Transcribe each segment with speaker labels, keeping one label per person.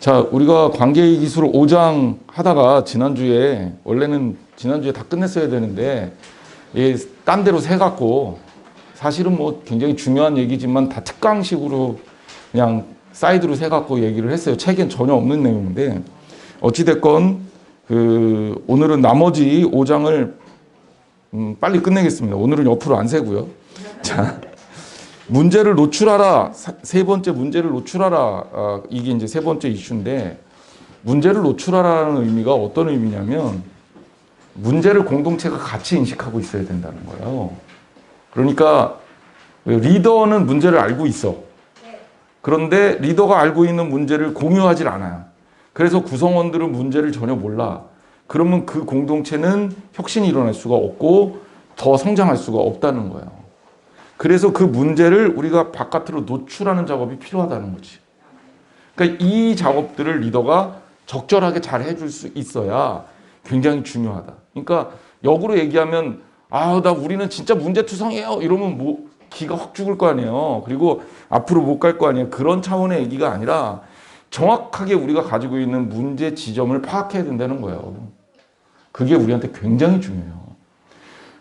Speaker 1: 자, 우리가 관계의 기술 5장 하다가 원래는 지난주에 다 끝냈어야 되는데, 딴 데로 새갖고, 사실은 뭐 굉장히 중요한 얘기지만 다 특강식으로 그냥 사이드로 새갖고 얘기를 했어요. 책엔 전혀 없는 내용인데, 어찌됐건, 오늘은 나머지 5장을 빨리 끝내겠습니다. 오늘은 옆으로 안 세고요. 자. 문제를 노출하라. 세 번째 문제를 노출하라. 이게 이제 세 번째 이슈인데, 문제를 노출하라는 의미가 어떤 의미냐면, 문제를 공동체가 같이 인식하고 있어야 된다는 거예요. 그러니까, 리더는 문제를 알고 있어. 그런데 리더가 알고 있는 문제를 공유하지 않아요. 그래서 구성원들은 문제를 전혀 몰라. 그러면 그 공동체는 혁신이 일어날 수가 없고, 더 성장할 수가 없다는 거예요. 그래서 그 문제를 우리가 바깥으로 노출하는 작업이 필요하다는 거지. 그러니까 이 작업들을 리더가 적절하게 잘 해줄 수 있어야 굉장히 중요하다. 그러니까 역으로 얘기하면 우리는 진짜 문제투성이에요. 이러면 뭐 기가 확 죽을 거 아니에요. 그리고 앞으로 못 갈 거 아니에요. 그런 차원의 얘기가 아니라 정확하게 우리가 가지고 있는 문제 지점을 파악해야 된다는 거예요. 그게 우리한테 굉장히 중요해요.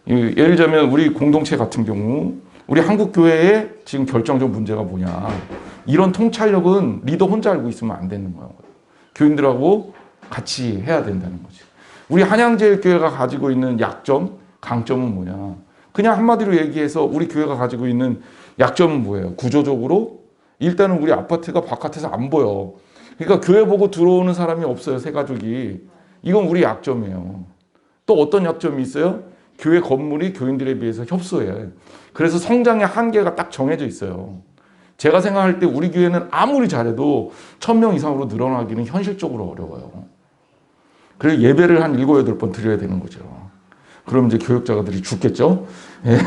Speaker 1: 예를 들자면 우리 공동체 같은 경우 우리 한국교회의 지금 결정적 문제가 뭐냐. 이런 통찰력은 리더 혼자 알고 있으면 안 되는 거예요. 교인들하고 같이 해야 된다는 거지. 우리 한양제일교회가 가지고 있는 약점, 강점은 뭐냐. 그냥 한마디로 얘기해서 우리 교회가 가지고 있는 약점은 뭐예요? 구조적으로 일단은 우리 아파트가 바깥에서 안 보여. 그러니까 교회 보고 들어오는 사람이 없어요. 새 가족이. 이건 우리 약점이에요. 또 어떤 약점이 있어요? 교회 건물이 교인들에 비해서 협소해. 그래서 성장의 한계가 딱 정해져 있어요. 제가 생각할 때 우리 교회는 아무리 잘해도 1000명 이상으로 늘어나기는 현실적으로 어려워요. 그래서 예배를 한 7, 8번 드려야 되는 거죠. 그럼 이제 교역자들이 죽겠죠? 예.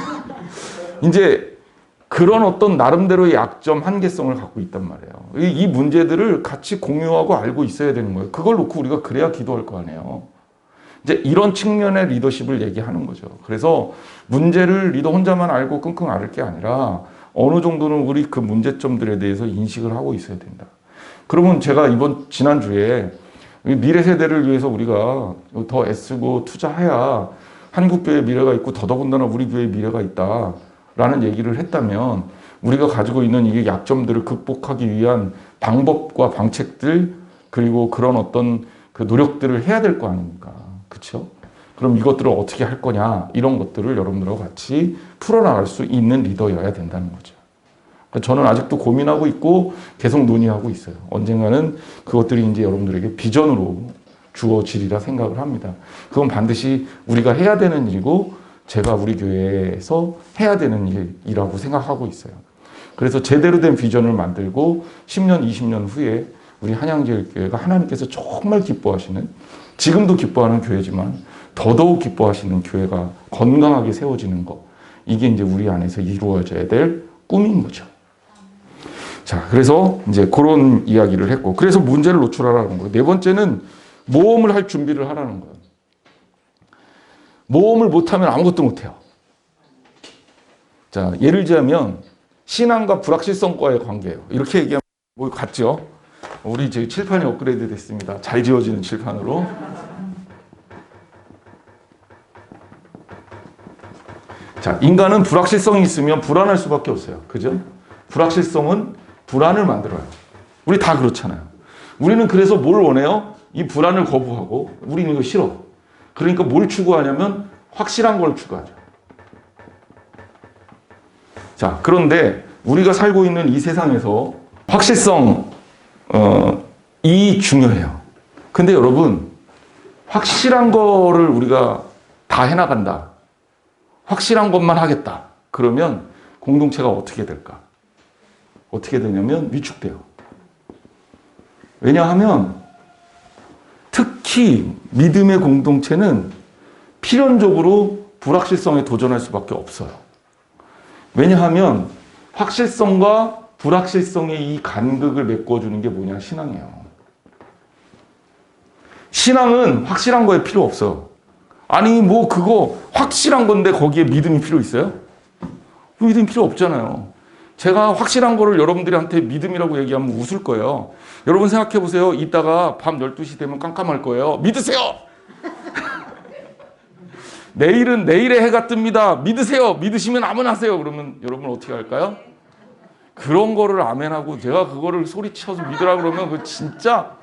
Speaker 1: 이제 그런 어떤 나름대로의 약점, 한계성을 갖고 있단 말이에요. 이 문제들을 같이 공유하고 알고 있어야 되는 거예요. 그걸 놓고 우리가 그래야 기도할 거 아니에요. 이제 이런 측면의 리더십을 얘기하는 거죠. 그래서 문제를 리더 혼자만 알고 끙끙 앓을 게 아니라 어느 정도는 우리 그 문제점들에 대해서 인식을 하고 있어야 된다. 그러면 제가 지난주에 미래 세대를 위해서 우리가 더 애쓰고 투자해야 한국교회의 미래가 있고 더더군다나 우리 교회의 미래가 있다라는 얘기를 했다면 우리가 가지고 있는 이 약점들을 극복하기 위한 방법과 방책들 그리고 그런 어떤 그 노력들을 해야 될 거 아닙니까? 그렇죠? 그럼 이것들을 어떻게 할 거냐 이런 것들을 여러분들하고 같이 풀어나갈 수 있는 리더여야 된다는 거죠. 저는 아직도 고민하고 있고 계속 논의하고 있어요. 언젠가는 그것들이 이제 여러분들에게 비전으로 주어지리라 생각을 합니다. 그건 반드시 우리가 해야 되는 일이고 제가 우리 교회에서 해야 되는 일이라고 생각하고 있어요. 그래서 제대로 된 비전을 만들고 10년, 20년 후에 우리 한양제일교회가 하나님께서 정말 기뻐하시는 지금도 기뻐하는 교회지만 더더욱 기뻐하시는 교회가 건강하게 세워지는 것. 이게 이제 우리 안에서 이루어져야 될 꿈인 거죠. 자, 그래서 이제 그런 이야기를 했고, 그래서 문제를 노출하라는 거예요. 네 번째는 모험을 할 준비를 하라는 거예요. 모험을 못하면 아무것도 못해요. 자, 예를 들자면 신앙과 불확실성과의 관계예요. 이렇게 얘기하면 뭐 같죠? 우리 저희 칠판이 업그레이드 됐습니다. 잘 지워지는 칠판으로. 자, 인간은 불확실성이 있으면 불안할 수밖에 없어요. 그죠? 불확실성은 불안을 만들어요. 우리 다 그렇잖아요. 우리는 그래서 뭘 원해요? 이 불안을 거부하고 우리는 이거 싫어. 그러니까 뭘 추구하냐면 확실한 걸 추구하죠. 자, 그런데 우리가 살고 있는 이 세상에서 확실성 이 중요해요. 근데 여러분, 확실한 거를 우리가 다 해나간다. 확실한 것만 하겠다. 그러면 공동체가 어떻게 될까? 어떻게 되냐면 위축돼요. 왜냐하면 특히 믿음의 공동체는 필연적으로 불확실성에 도전할 수밖에 없어요. 왜냐하면 확실성과 불확실성의 이 간극을 메꿔주는 게 뭐냐? 신앙이에요. 신앙은 확실한 거에 필요 없어. 아니 뭐 그거 확실한 건데 거기에 믿음이 필요 있어요? 믿음이 필요 없잖아요. 제가 확실한 거를 여러분들한테 믿음이라고 얘기하면 웃을 거예요. 여러분 생각해 보세요. 이따가 밤 12시 되면 깜깜할 거예요. 믿으세요. 내일은 내일의 해가 뜹니다. 믿으세요. 믿으시면 아멘 하세요. 그러면 여러분 어떻게 할까요? 그런 거를 아멘하고 제가 그거를 소리쳐서 믿으라 그러면 그 진짜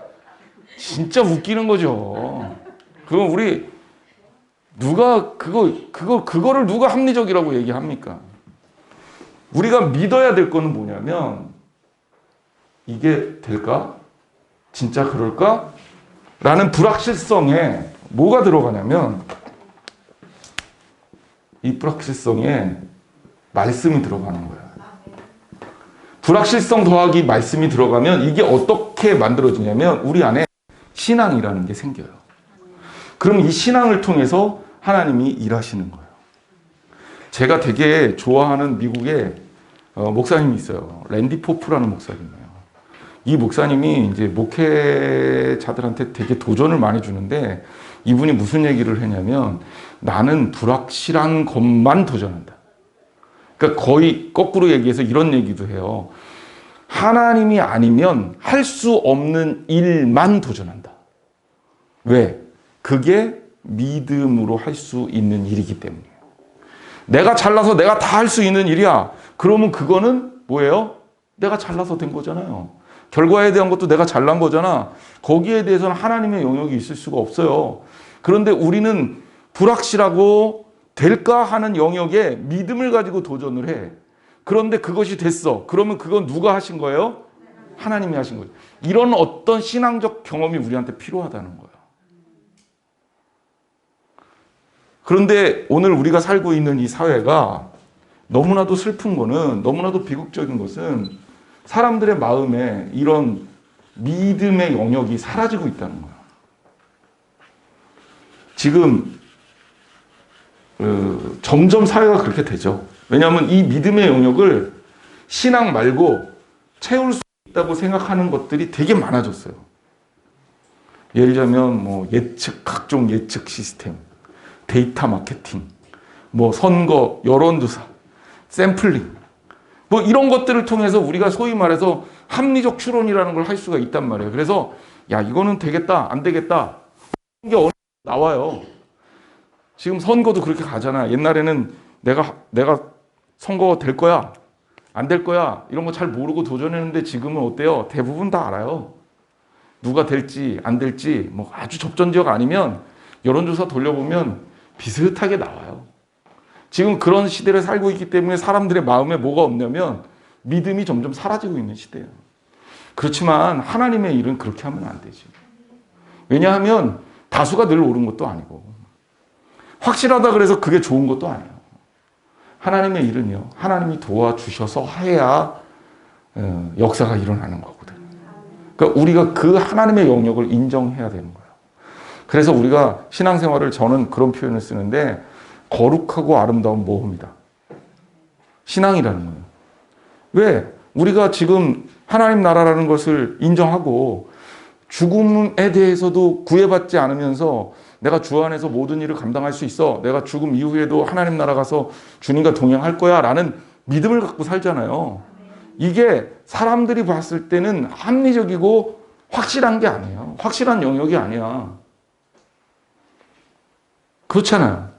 Speaker 1: 웃기는 거죠. 그럼 우리 누가 그거를 누가 합리적이라고 얘기합니까? 우리가 믿어야 될 거는 뭐냐면 이게 될까? 진짜 그럴까? 라는 불확실성에 뭐가 들어가냐면 이 불확실성에 말씀이 들어가는 거예요. 불확실성 더하기 말씀이 들어가면 이게 어떻게 만들어지냐면 우리 안에 신앙이라는 게 생겨요. 그럼 이 신앙을 통해서 하나님이 일하시는 거예요. 제가 되게 좋아하는 미국에 목사님이 있어요. 랜디 포프라는 목사님이에요. 이 목사님이 이제 목회자들한테 되게 도전을 많이 주는데 이분이 무슨 얘기를 했냐면 나는 불확실한 것만 도전한다. 그러니까 거의 거꾸로 얘기해서 이런 얘기도 해요. 하나님이 아니면 할 수 없는 일만 도전한다. 왜? 그게 믿음으로 할 수 있는 일이기 때문이에요. 내가 잘나서 내가 다 할 수 있는 일이야. 그러면 그거는 뭐예요? 내가 잘나서 된 거잖아요. 결과에 대한 것도 내가 잘난 거잖아. 거기에 대해서는 하나님의 영역이 있을 수가 없어요. 그런데 우리는 불확실하고 될까 하는 영역에 믿음을 가지고 도전을 해. 그런데 그것이 됐어. 그러면 그건 누가 하신 거예요? 하나님이 하신 거예요. 이런 어떤 신앙적 경험이 우리한테 필요하다는 거예요. 그런데 오늘 우리가 살고 있는 이 사회가 너무나도 슬픈 거는, 너무나도 비극적인 것은 사람들의 마음에 이런 믿음의 영역이 사라지고 있다는 거예요. 지금 점점 사회가 그렇게 되죠. 왜냐하면 이 믿음의 영역을 신앙 말고 채울 수 있다고 생각하는 것들이 되게 많아졌어요. 예를 들자면 뭐 각종 예측 시스템, 데이터 마케팅, 뭐 선거, 여론조사, 샘플링, 뭐 이런 것들을 통해서 우리가 소위 말해서 합리적 추론이라는 걸 할 수가 있단 말이에요. 그래서 야 이거는 되겠다, 안 되겠다 이게 어느 나와요. 지금 선거도 그렇게 가잖아. 옛날에는 내가 선거가 될 거야, 안 될 거야 이런 거 잘 모르고 도전했는데 지금은 어때요? 대부분 다 알아요. 누가 될지 안 될지 뭐 아주 접전지역 아니면 여론조사 돌려보면 비슷하게 나와요. 지금 그런 시대를 살고 있기 때문에 사람들의 마음에 뭐가 없냐면 믿음이 점점 사라지고 있는 시대예요. 그렇지만 하나님의 일은 그렇게 하면 안 되죠. 왜냐하면 다수가 늘 옳은 것도 아니고 확실하다 그래서 그게 좋은 것도 아니에요. 하나님의 일은요, 하나님이 도와주셔서 해야 역사가 일어나는 거거든요. 그러니까 우리가 그 하나님의 영역을 인정해야 되는 거예요. 그래서 우리가 신앙생활을 저는 그런 표현을 쓰는데 거룩하고 아름다운 모험이다. 신앙이라는 거예요. 왜? 우리가 지금 하나님 나라라는 것을 인정하고 죽음에 대해서도 구애받지 않으면서 내가 주 안에서 모든 일을 감당할 수 있어. 내가 죽음 이후에도 하나님 나라 가서 주님과 동행할 거야 라는 믿음을 갖고 살잖아요. 이게 사람들이 봤을 때는 합리적이고 확실한 게 아니에요. 확실한 영역이 아니야. 그렇잖아요.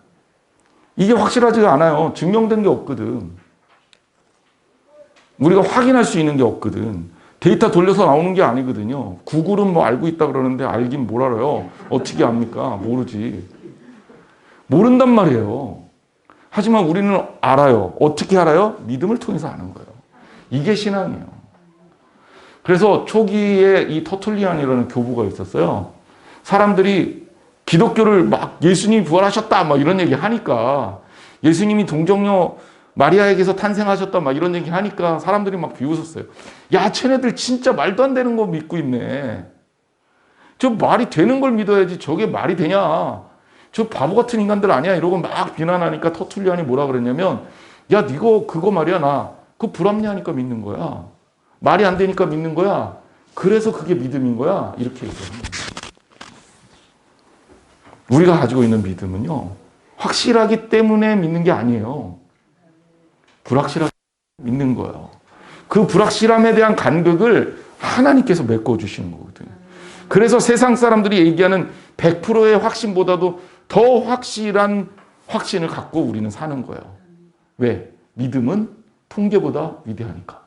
Speaker 1: 이게 확실하지가 않아요. 증명된 게 없거든. 우리가 확인할 수 있는 게 없거든. 데이터 돌려서 나오는 게 아니거든요. 구글은 뭐 알고 있다 그러는데 알긴 뭘 알아요. 어떻게 압니까? 모르지. 모른단 말이에요. 하지만 우리는 알아요. 어떻게 알아요? 믿음을 통해서 아는 거예요. 이게 신앙이에요. 그래서 초기에 이 터툴리안이라는 교부가 있었어요. 사람들이 기독교를 막 예수님이 부활하셨다 막 이런 얘기 하니까 예수님이 동정녀 마리아에게서 탄생하셨다 막 이런 얘기 하니까 사람들이 막 비웃었어요. 야, 쟤네들 진짜 말도 안 되는 거 믿고 있네. 저 말이 되는 걸 믿어야지 저게 말이 되냐. 저 바보 같은 인간들 아니야 이러고 막 비난하니까 터툴리안이 뭐라 그랬냐면 야, 니거 그거 말이야 나 그거 불합리하니까 믿는 거야. 말이 안 되니까 믿는 거야. 그래서 그게 믿음인 거야. 이렇게 얘기해요. 우리가 가지고 있는 믿음은요, 확실하기 때문에 믿는 게 아니에요. 불확실하게 믿는 거예요. 그 불확실함에 대한 간극을 하나님께서 메꿔주시는 거거든요. 그래서 세상 사람들이 얘기하는 100%의 확신보다도 더 확실한 확신을 갖고 우리는 사는 거예요. 왜? 믿음은 통계보다 위대하니까.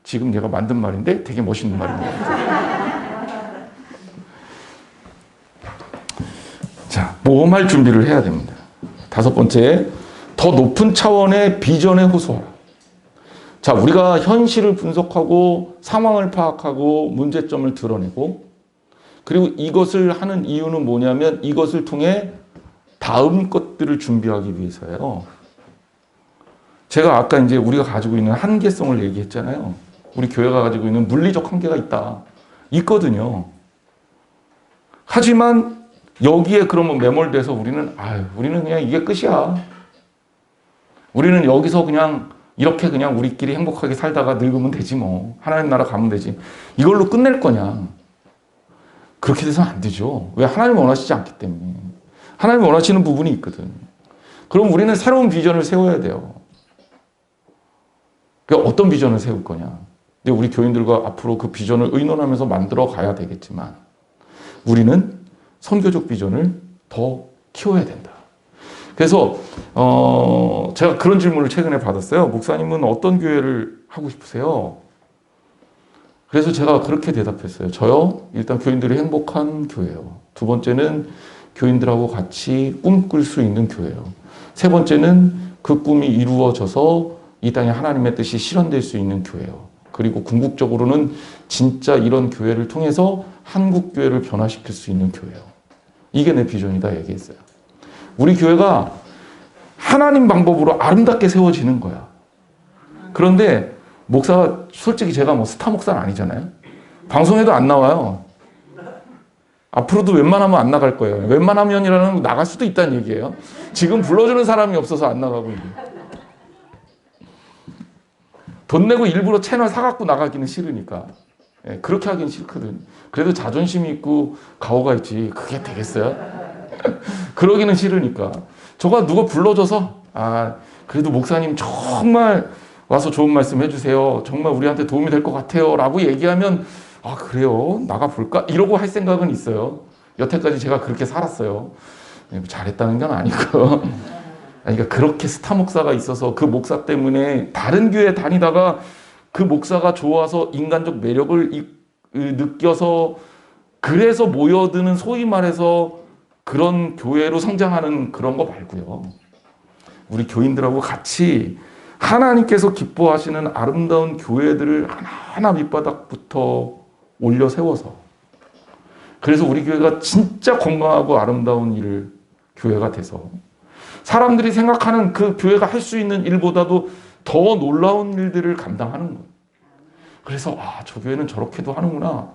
Speaker 1: 지금 내가 만든 말인데 되게 멋있는 말입니다. 자, 모험할 준비를 해야 됩니다. 5번째, 더 높은 차원의 비전에 호소하라. 자, 우리가 현실을 분석하고 상황을 파악하고 문제점을 드러내고 그리고 이것을 하는 이유는 뭐냐면 이것을 통해 다음 것들을 준비하기 위해서예요. 제가 아까 이제 우리가 가지고 있는 한계성을 얘기했잖아요. 우리 교회가 가지고 있는 물리적 한계가 있거든요. 하지만 여기에 그러면 매몰돼서 우리는 그냥 이게 끝이야. 우리는 여기서 그냥 이렇게 그냥 우리끼리 행복하게 살다가 늙으면 되지 뭐. 하나님 나라 가면 되지. 이걸로 끝낼 거냐. 그렇게 돼서는 안 되죠. 왜? 하나님 원하시지 않기 때문에. 하나님 원하시는 부분이 있거든. 그럼 우리는 새로운 비전을 세워야 돼요. 그러니까 어떤 비전을 세울 거냐. 근데 우리 교인들과 앞으로 그 비전을 의논하면서 만들어 가야 되겠지만 우리는 선교적 비전을 더 키워야 된다. 그래서 제가 그런 질문을 최근에 받았어요. 목사님은 어떤 교회를 하고 싶으세요? 그래서 제가 그렇게 대답했어요. 저요? 일단 교인들이 행복한 교회요. 2번째는 교인들하고 같이 꿈꿀 수 있는 교회요. 3번째는 그 꿈이 이루어져서 이 땅에 하나님의 뜻이 실현될 수 있는 교회요. 그리고 궁극적으로는 진짜 이런 교회를 통해서 한국 교회를 변화시킬 수 있는 교회요. 이게 내 비전이다 얘기했어요. 우리 교회가 하나님 방법으로 아름답게 세워지는 거야. 그런데 목사가 솔직히 제가 뭐 스타 목사는 아니잖아요. 방송에도 안 나와요. 앞으로도 웬만하면 안 나갈 거예요. 웬만하면이라는 나갈 수도 있다는 얘기예요. 지금 불러주는 사람이 없어서 안 나가고 있는. 돈 내고 일부러 채널 사갖고 나가기는 싫으니까. 그렇게 하긴 싫거든. 그래도 자존심이 있고 가오가 있지. 그게 되겠어요? 그러기는 싫으니까. 저가 누가 불러줘서 그래도 목사님 정말 와서 좋은 말씀 해주세요. 정말 우리한테 도움이 될 것 같아요. 라고 얘기하면 그래요? 나가볼까? 이러고 할 생각은 있어요. 여태까지 제가 그렇게 살았어요. 잘했다는 건 아니고. 그러니까 그렇게 스타 목사가 있어서 그 목사 때문에 다른 교회 다니다가 그 목사가 좋아서 인간적 매력을 느껴서 그래서 모여드는 소위 말해서 그런 교회로 성장하는 그런 거 말고요. 우리 교인들하고 같이 하나님께서 기뻐하시는 아름다운 교회들을 하나하나 밑바닥부터 올려 세워서 그래서 우리 교회가 진짜 건강하고 아름다운 교회가 돼서 사람들이 생각하는 그 교회가 할 수 있는 일보다도 더 놀라운 일들을 감당하는 거예요. 그래서 저 교회는 저렇게도 하는구나.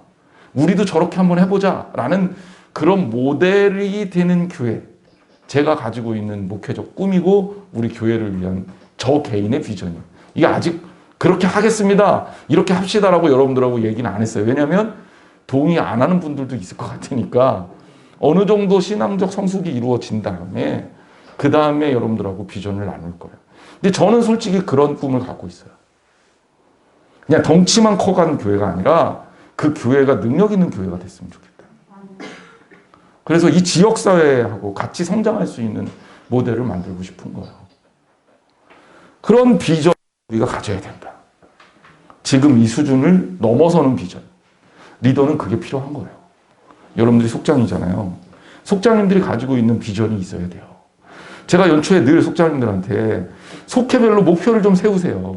Speaker 1: 우리도 저렇게 한번 해보자 라는 그런 모델이 되는 교회. 제가 가지고 있는 목회적 꿈이고 우리 교회를 위한 저 개인의 비전이에요. 이게 아직 그렇게 하겠습니다. 이렇게 합시다라고 여러분들하고 얘기는 안 했어요. 왜냐하면 동의 안 하는 분들도 있을 것 같으니까 어느 정도 신앙적 성숙이 이루어진 다음에 그 다음에 여러분들하고 비전을 나눌 거예요. 근데 저는 솔직히 그런 꿈을 갖고 있어요. 그냥 덩치만 커가는 교회가 아니라 그 교회가 능력 있는 교회가 됐으면 좋겠다. 그래서 이 지역사회하고 같이 성장할 수 있는 모델을 만들고 싶은 거예요. 그런 비전 우리가 가져야 된다. 지금 이 수준을 넘어서는 비전. 리더는 그게 필요한 거예요. 여러분들이 속장이잖아요. 속장님들이 가지고 있는 비전이 있어야 돼요. 제가 연초에 늘 속장님들한테 속회별로 목표를 좀 세우세요.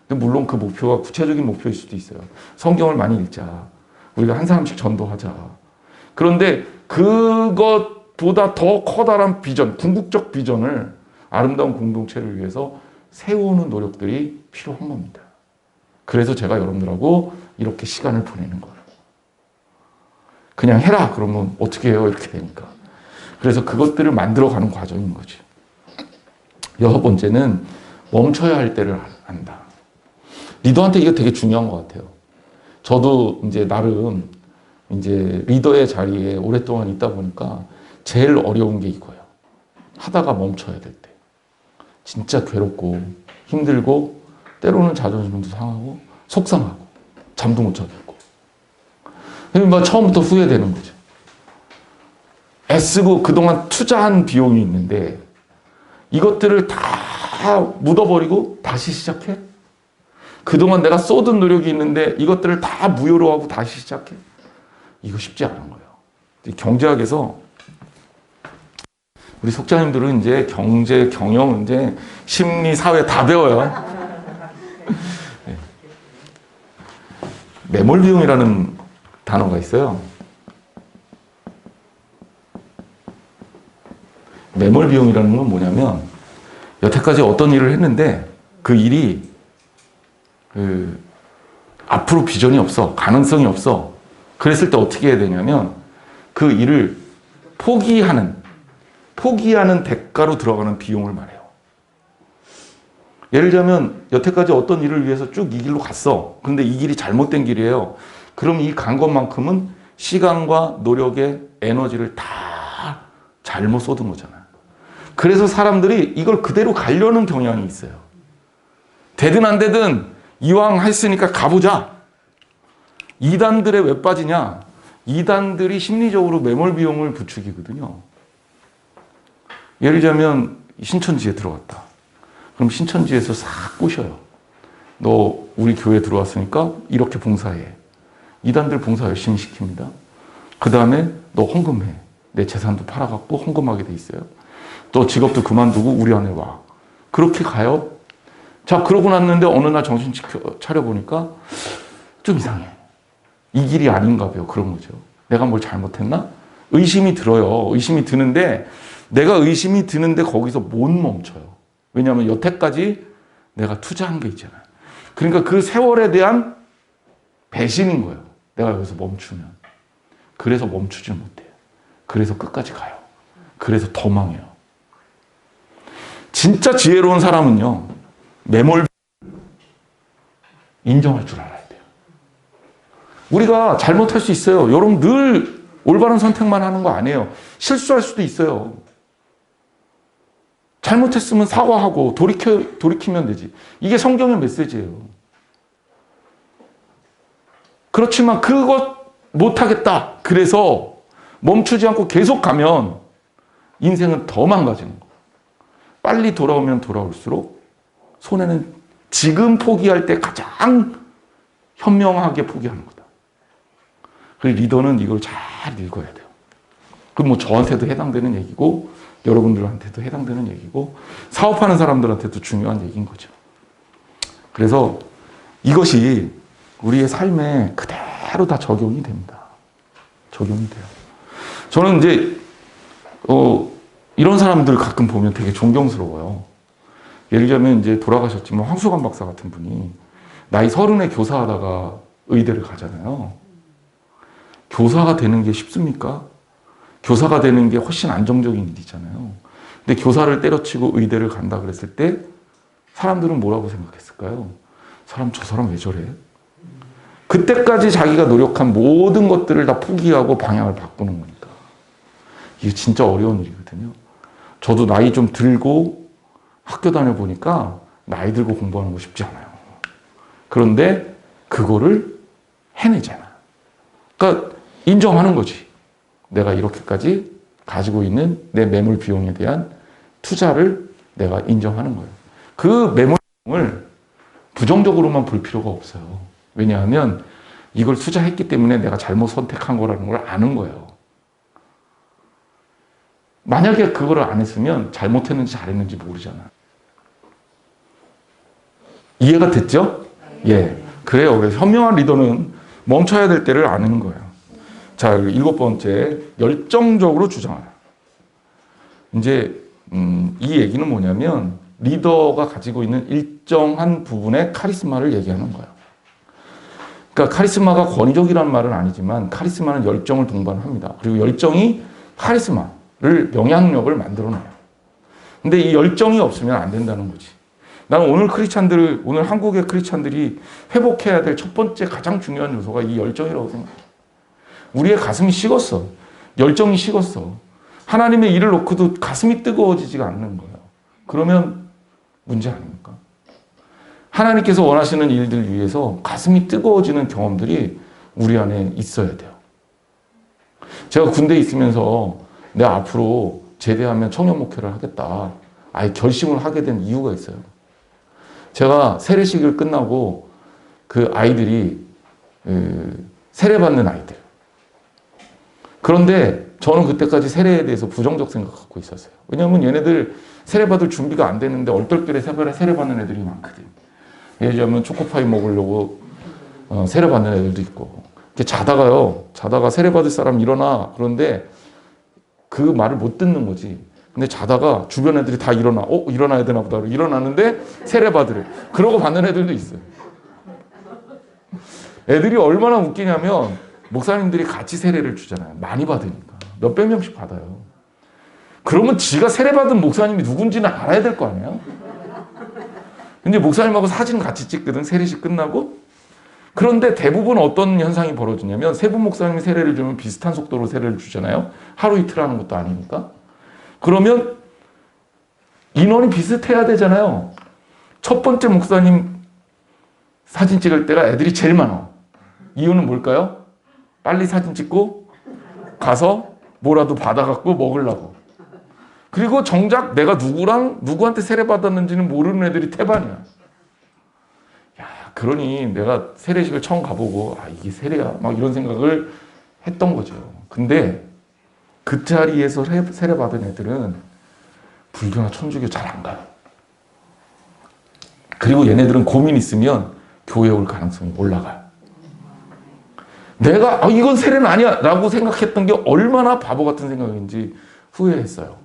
Speaker 1: 근데 물론 그 목표가 구체적인 목표일 수도 있어요. 성경을 많이 읽자. 우리가 한 사람씩 전도하자. 그런데 그것보다 더 커다란 비전, 궁극적 비전을 아름다운 공동체를 위해서 세우는 노력들이 필요한 겁니다. 그래서 제가 여러분들하고 이렇게 시간을 보내는 거예요. 그냥 해라 그러면 어떻게 해요? 이렇게 되니까. 그래서 그것들을 만들어가는 과정인 거죠. 6번째는 멈춰야 할 때를 안다. 리더한테 이게 되게 중요한 것 같아요. 저도 이제 나름 이제 리더의 자리에 오랫동안 있다 보니까 제일 어려운 게 이거예요. 하다가 멈춰야 될 때. 진짜 괴롭고 힘들고 때로는 자존심도 상하고 속상하고 잠도 못 자겠고. 그러니까 처음부터 후회되는 거죠. 애쓰고 그동안 투자한 비용이 있는데 이것들을 다 묻어버리고 다시 시작해? 그동안 내가 쏟은 노력이 있는데 이것들을 다 무효로 하고 다시 시작해? 이거 쉽지 않은 거예요. 경제학에서 우리 속자님들은 이제 경제, 경영, 이제 심리, 사회 다 배워요. 네. 매몰 비용이라는 단어가 있어요. 매몰 비용이라는 건 뭐냐면 여태까지 어떤 일을 했는데 그 일이 앞으로 비전이 없어, 가능성이 없어. 그랬을 때 어떻게 해야 되냐면 그 일을 포기하는 대가로 들어가는 비용을 말해요. 예를 들자면 여태까지 어떤 일을 위해서 쭉 이 길로 갔어. 근데 이 길이 잘못된 길이에요. 그럼 이 간 것만큼은 시간과 노력의 에너지를 다 잘못 쏟은 거잖아요. 그래서 사람들이 이걸 그대로 가려는 경향이 있어요. 되든 안 되든 이왕 했으니까 가보자. 이단들에 왜 빠지냐? 이단들이 심리적으로 매몰 비용을 부추기거든요. 예를 들자면 신천지에 들어갔다. 그럼 신천지에서 싹 꼬셔요. 너 우리 교회 들어왔으니까 이렇게 봉사해. 이단들 봉사 열심히 시킵니다. 그 다음에 너 헌금해. 내 재산도 팔아갖고 헌금하게 돼 있어요. 또 직업도 그만두고 우리 안에 와. 그렇게 가요. 자, 그러고 났는데 어느 날 정신 차려보니까 좀 이상해. 이 길이 아닌가 봐요. 그런 거죠. 내가 뭘 잘못했나? 의심이 들어요. 의심이 드는데 내가 의심이 드는데 거기서 못 멈춰요. 왜냐하면 여태까지 내가 투자한 게 있잖아요. 그러니까 그 세월에 대한 배신인 거예요. 내가 여기서 멈추면. 그래서 멈추질 못해요. 그래서 끝까지 가요. 그래서 더 망해요. 진짜 지혜로운 사람은요. 매몰 인정할 줄 알아야 돼요. 우리가 잘못할 수 있어요. 여러분 늘 올바른 선택만 하는 거 아니에요. 실수할 수도 있어요. 잘못했으면 사과하고 돌이키면 되지. 이게 성경의 메시지예요. 그렇지만 그것 못하겠다. 그래서 멈추지 않고 계속 가면 인생은 더 망가지는 거예요. 빨리 돌아오면 돌아올수록 손해는 지금 포기할 때 가장 현명하게 포기하는 거다. 그리고 리더는 이걸 잘 읽어야 돼요. 그럼 뭐 저한테도 해당되는 얘기고 여러분들한테도 해당되는 얘기고 사업하는 사람들한테도 중요한 얘기인 거죠. 그래서 이것이 우리의 삶에 그대로 다 적용이 됩니다. 적용이 돼요. 저는 이제 이런 사람들 가끔 보면 되게 존경스러워요. 예를 들자면 이제 돌아가셨지만 황수관 박사 같은 분이 나이 30에 교사하다가 의대를 가잖아요. 교사가 되는 게 쉽습니까? 교사가 되는 게 훨씬 안정적인 일이잖아요. 근데 교사를 때려치고 의대를 간다 그랬을 때 사람들은 뭐라고 생각했을까요? 저 사람 왜 저래? 그때까지 자기가 노력한 모든 것들을 다 포기하고 방향을 바꾸는 거니까. 이게 진짜 어려운 일이거든요. 저도 나이 좀 들고 학교 다녀보니까 나이 들고 공부하는 거 쉽지 않아요. 그런데 그거를 해내잖아. 그러니까 인정하는 거지. 내가 이렇게까지 가지고 있는 내 매몰 비용에 대한 투자를 내가 인정하는 거예요. 그 매몰 비용을 부정적으로만 볼 필요가 없어요. 왜냐하면 이걸 투자했기 때문에 내가 잘못 선택한 거라는 걸 아는 거예요. 만약에 그거를 안 했으면 잘못했는지 잘했는지 모르잖아. 이해가 됐죠? 예. 그래요. 그래서 현명한 리더는 멈춰야 될 때를 아는 거예요. 자, 7번째, 열정적으로 주장하라. 이제 이 얘기는 뭐냐면 리더가 가지고 있는 일정한 부분의 카리스마를 얘기하는 거예요. 그러니까 카리스마가 권위적이라는 말은 아니지만 카리스마는 열정을 동반합니다. 그리고 열정이 카리스마를 영향력을 만들어내요. 근데 이 열정이 없으면 안 된다는 거지. 나는 오늘 한국의 크리스찬들이 회복해야 될 첫 번째 가장 중요한 요소가 이 열정이라고 생각해요. 우리의 가슴이 식었어. 열정이 식었어. 하나님의 일을 놓고도 가슴이 뜨거워지지가 않는 거예요. 그러면 문제 아닙니까? 하나님께서 원하시는 일들 위해서 가슴이 뜨거워지는 경험들이 우리 안에 있어야 돼요. 제가 군대에 있으면서 내가 앞으로 제대하면 청년 목회를 하겠다. 아예 결심을 하게 된 이유가 있어요. 제가 세례식을 끝나고 그 아이들이 세례받는 아이들. 그런데 저는 그때까지 세례에 대해서 부정적 생각 갖고 있었어요. 왜냐하면 얘네들 세례받을 준비가 안 되는데 얼떨결에 세례받는 애들이 많거든. 예를 들면 초코파이 먹으려고 세례받는 애들도 있고. 자다가 세례받을 사람 일어나. 그런데 그 말을 못 듣는 거지. 근데 자다가 주변 애들이 다 일어나. 일어나야 되나 보다. 일어나는데 세례받으래. 그러고 받는 애들도 있어요. 애들이 얼마나 웃기냐면 목사님들이 같이 세례를 주잖아요. 많이 받으니까. 몇백 명씩 받아요. 그러면 지가 세례받은 목사님이 누군지는 알아야 될 거 아니에요? 근데 목사님하고 사진 같이 찍거든. 세례식 끝나고. 그런데 대부분 어떤 현상이 벌어지냐면 세 분 목사님이 세례를 주면 비슷한 속도로 세례를 주잖아요. 하루 이틀 하는 것도 아니니까. 그러면 인원이 비슷해야 되잖아요. 첫 번째 목사님 사진 찍을 때가 애들이 제일 많아. 이유는 뭘까요? 빨리 사진 찍고 가서 뭐라도 받아갖고 먹으려고. 그리고 정작 내가 누구한테 세례받았는지는 모르는 애들이 태반이야. 야, 그러니 내가 세례식을 처음 가보고 이게 세례야? 막 이런 생각을 했던 거죠. 근데 그 자리에서 세례받은 애들은 불교나 천주교 잘 안 가요. 그리고 얘네들은 고민 있으면 교회에 올 가능성이 올라가요. 내가 이건 세례는 아니야 라고 생각했던 게 얼마나 바보 같은 생각인지 후회했어요.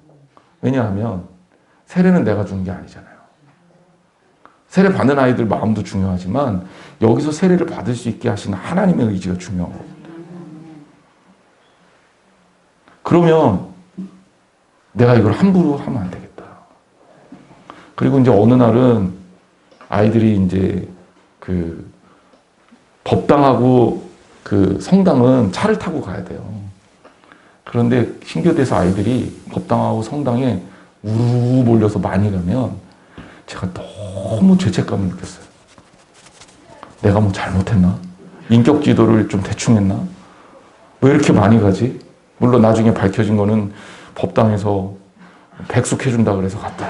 Speaker 1: 왜냐하면 세례는 내가 주는 게 아니잖아요. 세례 받는 아이들 마음도 중요하지만 여기서 세례를 받을 수 있게 하시는 하나님의 의지가 중요한 거거든요. 그러면 내가 이걸 함부로 하면 안 되겠다. 그리고 이제 어느 날은 아이들이 이제 그 법당하고 그 성당은 차를 타고 가야 돼요. 그런데 신교대에서 아이들이 법당하고 성당에 우르르 몰려서 많이 가면 제가 너무 죄책감을 느꼈어요. 내가 뭐 잘못했나? 인격 지도를 좀 대충 했나? 왜 이렇게 많이 가지? 물론 나중에 밝혀진 거는 법당에서 백숙해준다 그래서 갔다.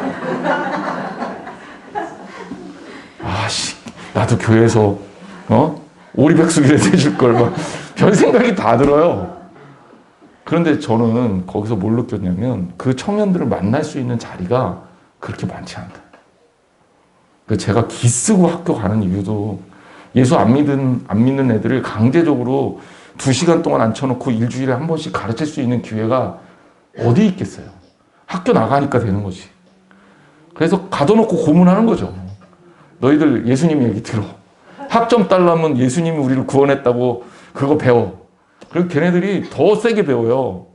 Speaker 1: 나도 교회에서 오리백숙이라도 해줄 걸 막 별 생각이 다 들어요. 그런데 저는 거기서 뭘 느꼈냐면 그 청년들을 만날 수 있는 자리가 그렇게 많지 않다. 제가 기쓰고 학교 가는 이유도 예수 안 믿는 애들을 강제적으로 2시간 동안 앉혀놓고 일주일에 한 번씩 가르칠 수 있는 기회가 어디 있겠어요. 학교 나가니까 되는 거지. 그래서 가둬놓고 고문하는 거죠. 너희들 예수님 얘기 들어. 학점 따려면 예수님이 우리를 구원했다고 그거 배워. 그리고 걔네들이 더 세게 배워요.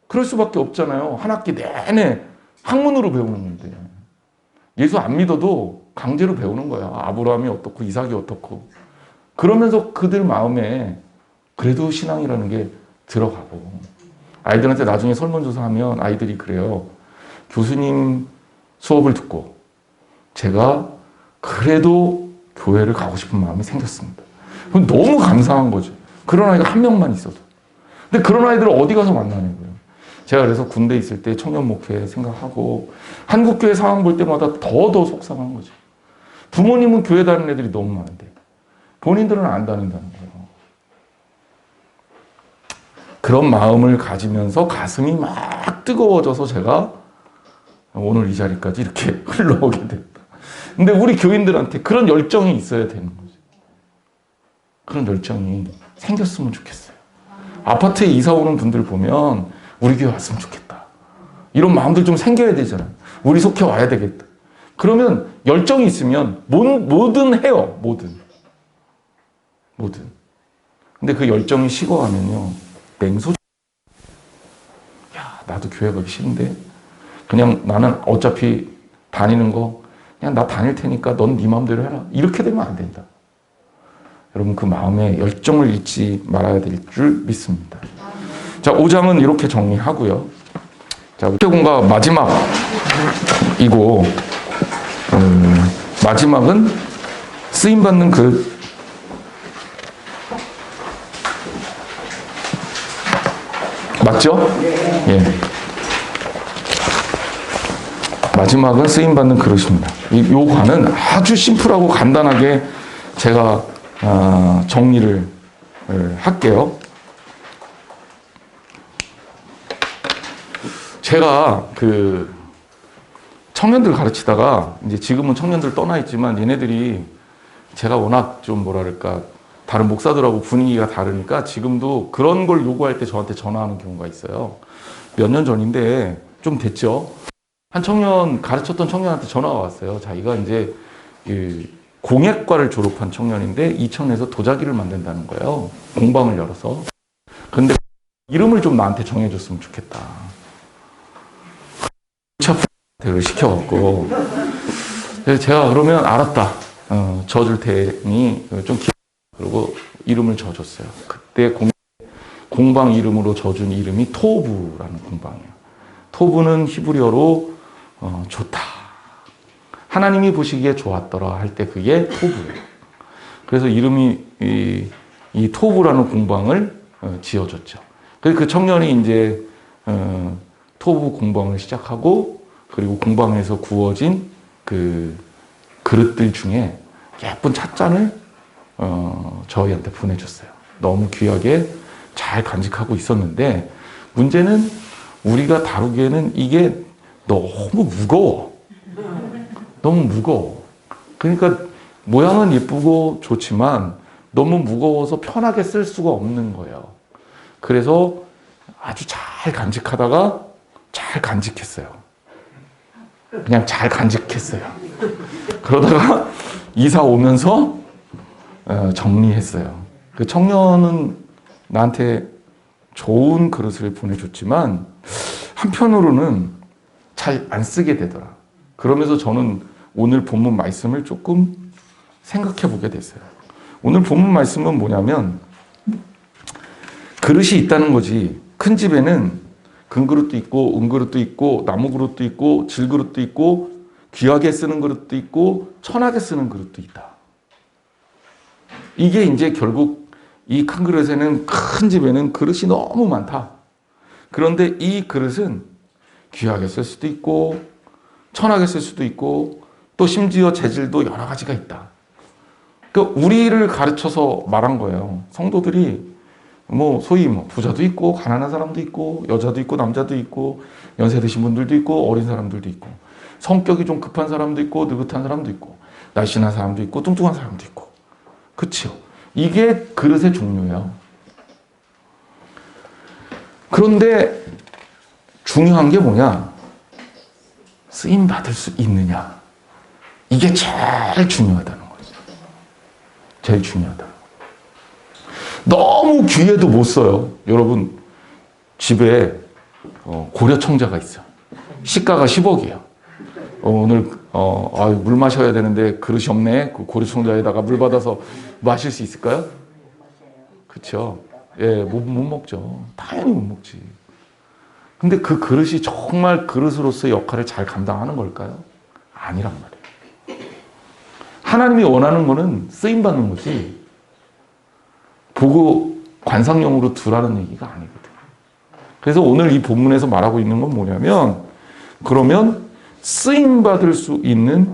Speaker 1: 그럴 수밖에 없잖아요. 한 학기 내내 학문으로 배우는 건데. 예수 안 믿어도 강제로 배우는 거야. 아브라함이 어떻고 이삭이 어떻고. 그러면서 그들 마음에 그래도 신앙이라는 게 들어가고. 아이들한테 나중에 설문조사하면 아이들이 그래요. 교수님 수업을 듣고 제가 그래도 교회를 가고 싶은 마음이 생겼습니다. 그럼 너무 감사한 거죠. 그런 아이가 한 명만 있어도. 근데 그런 아이들을 어디 가서 만나는 거예요. 제가 그래서 군대에 있을 때 청년 목회 생각하고 한국교회 상황 볼 때마다 더 속상한 거죠. 부모님은 교회 다니는 애들이 너무 많은데 본인들은 안 다닌다는 거예요. 그런 마음을 가지면서 가슴이 막 뜨거워져서 제가 오늘 이 자리까지 이렇게 흘러오게 됐다. 근데 우리 교인들한테 그런 열정이 있어야 되는 거죠. 그런 열정이 생겼으면 좋겠어요. 아파트에 이사 오는 분들 보면 우리 교회 왔으면 좋겠다. 이런 마음들 좀 생겨야 되잖아요. 우리 속해 와야 되겠다. 그러면 열정이 있으면 뭐든 해요. 뭐든. 근데 그 열정이 식어가면요. 냉소적. 야, 나도 교회 가기 싫은데 그냥 나는 어차피 다니는 거 그냥 나 다닐 테니까 넌 네 마음대로 해라. 이렇게 되면 안 된다. 여러분 그 마음에 열정을 잃지 말아야 될 줄 믿습니다. 자, 5장은 이렇게 정리하고요. 자, 우체국가 마지막이고 마지막은 쓰임받는 그릇. 맞죠? 예. 마지막은 쓰임받는 그릇입니다. 요 관은 아주 심플하고 간단하게 제가 정리를 할게요. 제가 그 청년들 가르치다가 이제 지금은 청년들 떠나 있지만 얘네들이 제가 워낙 좀 뭐랄까 다른 목사들하고 분위기가 다르니까 지금도 그런 걸 요구할 때 저한테 전화하는 경우가 있어요. 몇 년 전인데 좀 됐죠. 한 청년 가르쳤던 청년한테 전화가 왔어요. 자기가 이제 공예과를 졸업한 청년인데 이천에서 도자기를 만든다는 거예요. 공방을 열어서. 근데 이름을 좀 나한테 정해줬으면 좋겠다. 를 시켜갖고 제가 그러면 알았다. 져줄 테니 좀 그리고 이름을 져줬어요. 그때 공방 이름으로 져준 이름이 토부라는 공방이에요. 토부는 히브리어로 좋다. 하나님이 보시기에 좋았더라 할 때 그게 토부예요. 그래서 이름이 이 토부라는 공방을 지어줬죠. 그래서 그 청년이 이제 토부 공방을 시작하고 그리고 공방에서 구워진 그 그릇들 중에 예쁜 찻잔을 저희한테 보내줬어요. 너무 귀하게 잘 간직하고 있었는데 문제는 우리가 다루기에는 이게 너무 무거워. 너무 무거워. 그러니까 모양은 예쁘고 좋지만 너무 무거워서 편하게 쓸 수가 없는 거예요. 그래서 아주 잘 간직하다가 잘 간직했어요. 그냥 잘 간직했어요. 그러다가 이사 오면서 정리했어요. 그 청년은 나한테 좋은 그릇을 보내줬지만 한편으로는 잘 안 쓰게 되더라. 그러면서 저는 오늘 본문 말씀을 조금 생각해 보게 됐어요. 오늘 본문 말씀은 뭐냐면 그릇이 있다는 거지. 큰 집에는 금그릇도 있고 은그릇도 있고 나무 그릇도 있고 질그릇도 있고 귀하게 쓰는 그릇도 있고 천하게 쓰는 그릇도 있다. 이게 이제 결국 이 큰 그릇에는 큰 집에는 그릇이 너무 많다. 그런데 이 그릇은 귀하게 쓸 수도 있고 천하게 쓸 수도 있고 또 심지어 재질도 여러 가지가 있다. 그러니까 우리를 가르쳐서 말한 거예요. 성도들이 뭐 소위 뭐 부자도 있고 가난한 사람도 있고 여자도 있고 남자도 있고 연세 드신 분들도 있고 어린 사람들도 있고 성격이 좀 급한 사람도 있고 느긋한 사람도 있고 날씬한 사람도 있고 뚱뚱한 사람도 있고 그치요? 이게 그릇의 종류예요. 그런데 중요한 게 뭐냐? 쓰임 받을 수 있느냐? 이게 제일 중요하다는 거죠. 제일 중요하다. 너무 귀해도 못 써요. 여러분 집에 고려청자가 있어요. 시가가 10억이에요. 오늘 물 마셔야 되는데 그릇이 없네. 그 고려청자에다가 물 받아서 마실 수 있을까요? 그렇죠. 예, 못 먹죠. 당연히 못 먹지. 근데 그 그릇이 정말 그릇으로서의 역할을 잘 감당하는 걸까요? 아니란 말이에요. 하나님이 원하는 거는 쓰임 받는 거지. 보고 관상용으로 두라는 얘기가 아니거든. 그래서 오늘 이 본문에서 말하고 있는 건 뭐냐면 그러면 쓰임받을 수 있는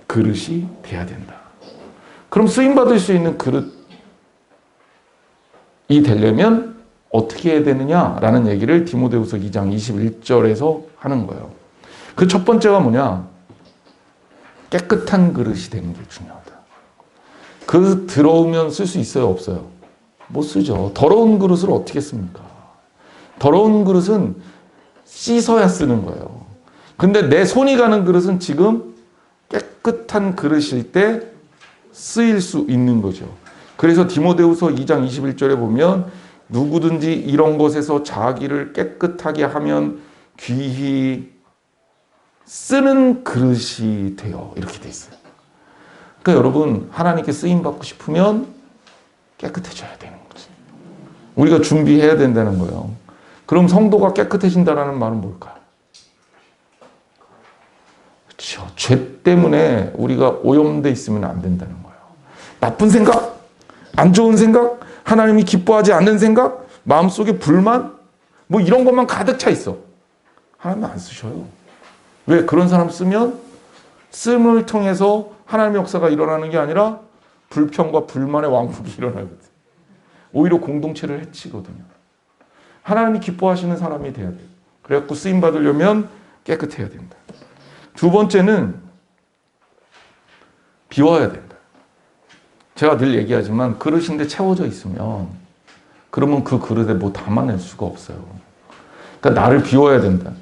Speaker 1: 그릇이 돼야 된다. 그럼 쓰임받을 수 있는 그릇이 되려면 어떻게 해야 되느냐라는 얘기를 디모데후서 2장 21절에서 하는 거예요. 그 첫 번째가 뭐냐? 깨끗한 그릇이 되는 게 중요하다. 그 들어오면 쓸 수 있어요? 없어요? 못 쓰죠. 더러운 그릇을 어떻게 씁니까? 더러운 그릇은 씻어야 쓰는 거예요. 근데 내 손이 가는 그릇은 지금 깨끗한 그릇일 때 쓰일 수 있는 거죠. 그래서 디모데후서 2장 21절에 보면 누구든지 이런 것에서 자기를 깨끗하게 하면 귀히 쓰는 그릇이 돼요. 이렇게 돼 있어요. 그러니까 여러분 하나님께 쓰임 받고 싶으면 깨끗해져야 되는 거지. 우리가 준비해야 된다는 거예요. 그럼 성도가 깨끗해진다는 말은 뭘까요? 그렇죠. 때문에 우리가 오염돼 있으면 안 된다는 거예요. 나쁜 생각, 안 좋은 생각, 하나님이 기뻐하지 않는 생각, 마음속에 불만, 뭐 이런 것만 가득 차 있어. 하나님은 안 쓰셔요. 왜? 그런 사람 쓰면 씀을 통해서 하나님의 역사가 일어나는 게 아니라 불평과 불만의 왕국이 일어나거든. 오히려 공동체를 해치거든요. 하나님이 기뻐하시는 사람이 돼야 돼요. 그래갖고 쓰임 받으려면 깨끗해야 된다. 두 번째는 비워야 된다. 제가 늘 얘기하지만 그릇인데 채워져 있으면 그러면 그 그릇에 뭐 담아낼 수가 없어요. 그러니까 나를 비워야 된다.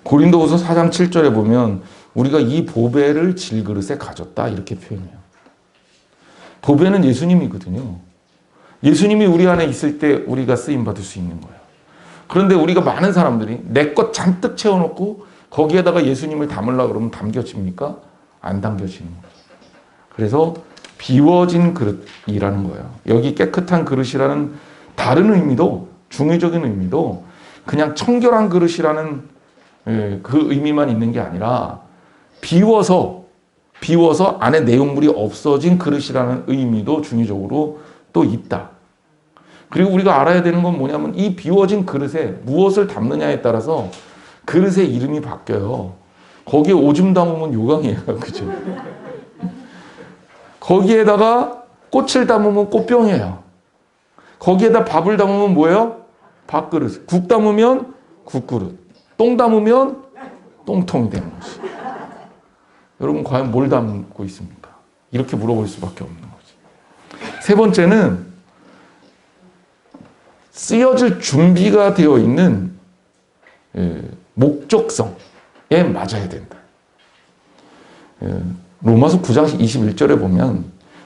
Speaker 1: 고린도후서 4장 7절에 보면 우리가 이 보배를 질그릇에 가졌다 이렇게 표현해요. 보배는 예수님이거든요. 예수님이 우리 안에 있을 때 우리가 쓰임 받을 수 있는 거예요. 그런데 우리가 많은 사람들이 내 것 잔뜩 채워놓고 거기에다가 예수님을 담으려고 그러면 담겨집니까? 안 담겨지는 거예요. 그래서 비워진 그릇이라는 거예요. 여기 깨끗한 그릇이라는 다른 의미도, 중의적인 의미도 그냥 청결한 그릇이라는 그 의미만 있는 게 아니라 비워서 안에 내용물이 없어진 그릇이라는 의미도 중의적으로 또 있다. 그리고 우리가 알아야 되는 건 뭐냐면 이 비워진 그릇에 무엇을 담느냐에 따라서 그릇의 이름이 바뀌어요. 거기에 오줌 담으면 요강이에요. 그죠? 거기에다가 꽃을 담으면 꽃병이에요. 거기에다 밥을 담으면 뭐예요? 밥그릇. 국 담으면 국그릇. 똥 담으면 똥통이 되는 거지. 여러분 과연 뭘 담고 있습니까? 이렇게 물어볼 수밖에 없는 거지. 세 번째는 쓰여질 준비가 되어 있는 목적성에 맞아야 된다. 로마서 9장 21절에 보면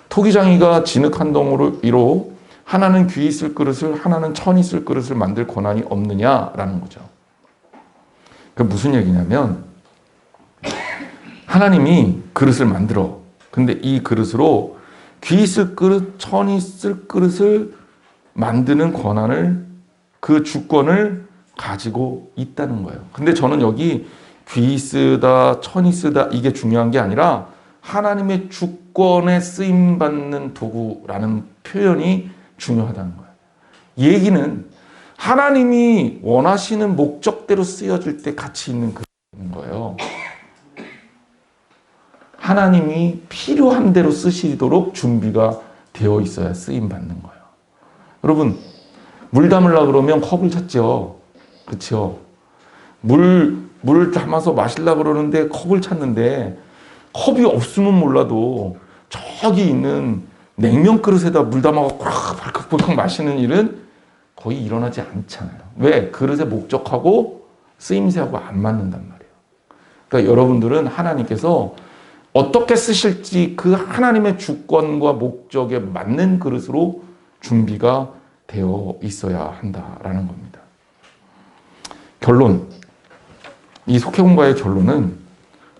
Speaker 1: 토기장이가 진흙 한 덩어리로 하나는 귀 있을 그릇을 하나는 천이 있을 그릇을 만들 권한이 없느냐라는 거죠. 그 무슨 얘기냐면 하나님이 그릇을 만들어. 근데 이 그릇으로 귀 있을 그릇, 천이 있을 그릇을 만드는 권한을, 그 주권을 가지고 있다는 거예요. 근데 저는 여기 귀 쓰다, 천이 쓰다 이게 중요한 게 아니라 하나님의 주권에 쓰임받는 도구라는 표현이 중요하다는 거예요. 이 얘기는 하나님이 원하시는 목적대로 쓰여질 때 가치 있는 거예요. 하나님이 필요한 대로 쓰시도록 준비가 되어 있어야 쓰임받는 거예요. 여러분, 물 담으려고 그러면 컵을 찾죠. 그렇죠? 물 담아서 마시려고 그러는데 컵을 찾는데 컵이 없으면 몰라도 저기 있는 냉면 그릇에다 물 담아서 벌컥벌컥 마시는 일은 거의 일어나지 않잖아요. 왜? 그릇의 목적하고 쓰임새하고 안 맞는단 말이에요. 그러니까 여러분들은 하나님께서 어떻게 쓰실지 그 하나님의 주권과 목적에 맞는 그릇으로 준비가 되어 있어야 한다라는 겁니다. 결론. 이 속해공부의 결론은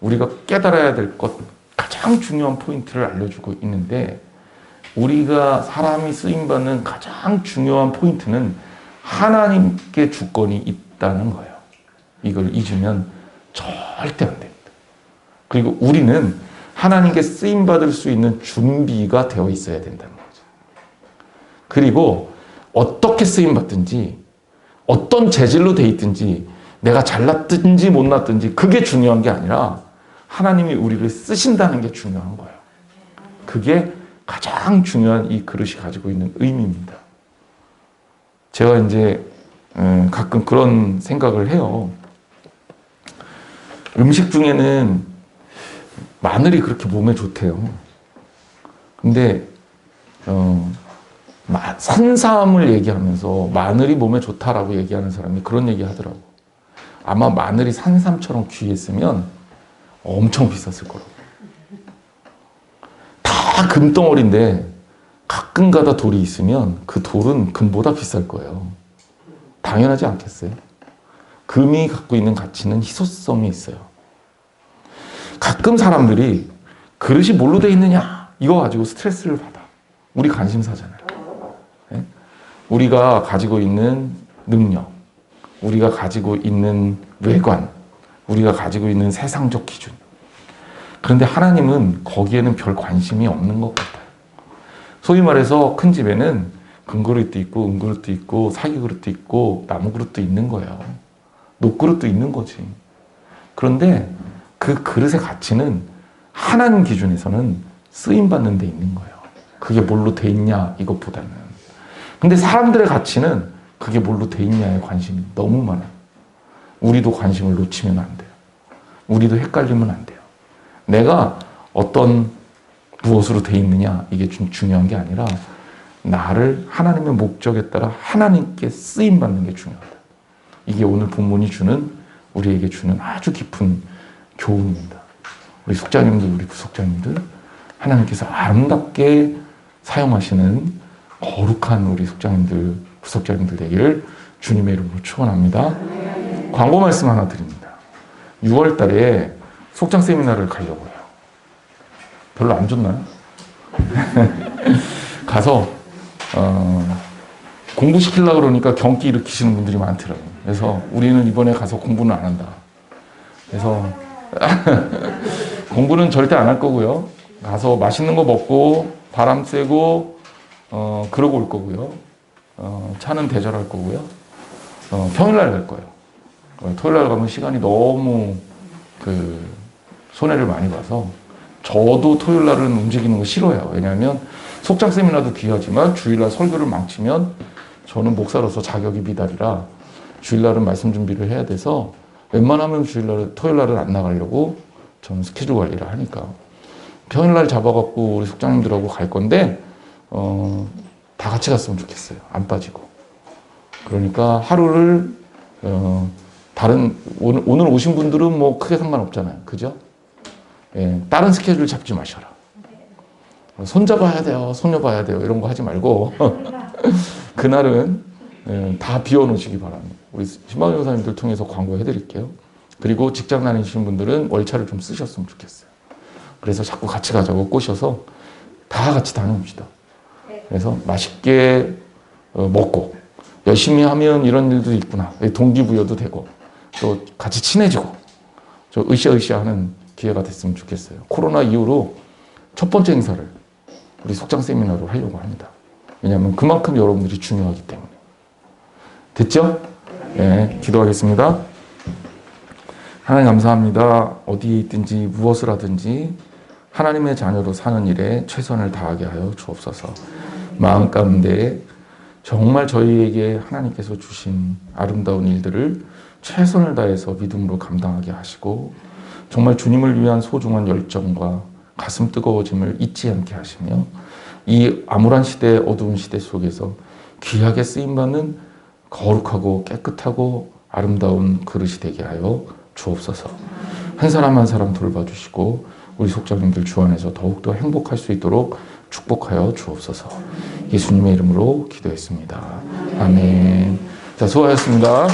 Speaker 1: 우리가 깨달아야 될 것 가장 중요한 포인트를 알려주고 있는데 우리가 사람이 쓰임받는 가장 중요한 포인트는 하나님께 주권이 있다는 거예요. 이걸 잊으면 절대 안 됩니다. 그리고 우리는 하나님께 쓰임받을 수 있는 준비가 되어 있어야 된다는 거죠. 그리고 어떻게 쓰임받든지 어떤 재질로 돼 있든지 내가 잘났든지 못났든지 그게 중요한 게 아니라 하나님이 우리를 쓰신다는 게 중요한 거예요. 그게 가장 중요한 이 그릇이 가지고 있는 의미입니다. 제가 이제 가끔 그런 생각을 해요. 음식 중에는 마늘이 그렇게 몸에 좋대요. 근데 산삼을 얘기하면서 마늘이 몸에 좋다라고 얘기하는 사람이 그런 얘기 하더라고. 아마 마늘이 산삼처럼 귀했으면 엄청 비쌌을 거라고. 다 금덩어리인데 가끔가다 돌이 있으면 그 돌은 금보다 비쌀 거예요. 당연하지 않겠어요? 금이 갖고 있는 가치는 희소성이 있어요. 가끔 사람들이 그릇이 뭘로 돼 있느냐 이거 가지고 스트레스를 받아. 우리 관심사잖아요. 네? 우리가 가지고 있는 능력, 우리가 가지고 있는 외관, 우리가 가지고 있는 세상적 기준. 그런데 하나님은 거기에는 별 관심이 없는 것 같아요. 소위 말해서 큰 집에는 금그릇도 있고 은그릇도 있고 사기그릇도 있고 나무그릇도 있는 거예요. 녹그릇도 있는 거지. 그런데 그 그릇의 가치는 하나님 기준에서는 쓰임받는 데 있는 거예요. 그게 뭘로 돼 있냐 이것보다는. 근데 사람들의 가치는 그게 뭘로 돼 있냐에 관심이 너무 많아요. 우리도 관심을 놓치면 안 돼요. 우리도 헷갈리면 안 돼요. 내가 어떤 무엇으로 돼 있느냐 이게 좀 중요한 게 아니라 나를 하나님의 목적에 따라 하나님께 쓰임받는 게 중요하다. 이게 오늘 본문이 주는 우리에게 주는 아주 깊은 교훈입니다. 우리 숙자님들, 우리 부속자님들 하나님께서 아름답게 사용하시는 거룩한 우리 숙자님들, 부속자님들 되기를 주님의 이름으로 축원합니다. 광고 말씀 하나 드립니다. 6월 달에 속장 세미나를 가려고 해요. 별로 안 좋나요? 가서 공부시키려고 그러니까 경기 일으키시는 분들이 많더라고요. 그래서 우리는 이번에 가서 공부는 안 한다. 그래서 공부는 절대 안 할 거고요. 가서 맛있는 거 먹고 바람 쐬고 그러고 올 거고요. 차는 대절할 거고요. 평일날 갈 거예요. 토요일날 가면 시간이 너무 손해를 많이 봐서 저도 토요일날은 움직이는 거 싫어요. 왜냐하면 속장 세미나도 귀하지만 주일날 설교를 망치면 저는 목사로서 자격이 미달이라 주일날은 말씀 준비를 해야 돼서 웬만하면 토요일날은 안 나가려고 저는 스케줄 관리를 하니까 평일날 잡아갖고 우리 속장님들하고 갈 건데 다 같이 갔으면 좋겠어요. 안 빠지고. 그러니까 하루를 오늘 오신 분들은 뭐 크게 상관없잖아요. 그죠? 예, 다른 스케줄 잡지 마셔라. 손잡아야 돼요. 손녀봐야 돼요. 이런 거 하지 말고 그날은 다 비워놓으시기 바랍니다. 우리 신방위 교사님들 통해서 광고해드릴게요. 그리고 직장 다니시는 분들은 월차를 좀 쓰셨으면 좋겠어요. 그래서 자꾸 같이 가자고 꼬셔서 다 같이 다녀옵시다. 그래서 맛있게 먹고 열심히 하면 이런 일도 있구나. 동기부여도 되고 또 같이 친해지고 저 으쌰으쌰하는 기회가 됐으면 좋겠어요. 코로나 이후로 첫 번째 행사를 우리 속장 세미나로 하려고 합니다. 왜냐하면 그만큼 여러분들이 중요하기 때문에. 됐죠? 네, 기도하겠습니다. 하나님 감사합니다. 어디에 있든지 무엇을 하든지 하나님의 자녀로 사는 일에 최선을 다하게 하여 주옵소서. 마음 가운데 정말 저희에게 하나님께서 주신 아름다운 일들을 최선을 다해서 믿음으로 감당하게 하시고 정말 주님을 위한 소중한 열정과 가슴 뜨거워짐을 잊지 않게 하시며 이 암울한 시대, 어두운 시대 속에서 귀하게 쓰임받는 거룩하고 깨끗하고 아름다운 그릇이 되게 하여 주옵소서. 한 사람 한 사람 돌봐주시고 우리 속장님들 주 안에서 더욱더 행복할 수 있도록 축복하여 주옵소서. 예수님의 이름으로 기도했습니다. 아멘. 자, 수고하셨습니다.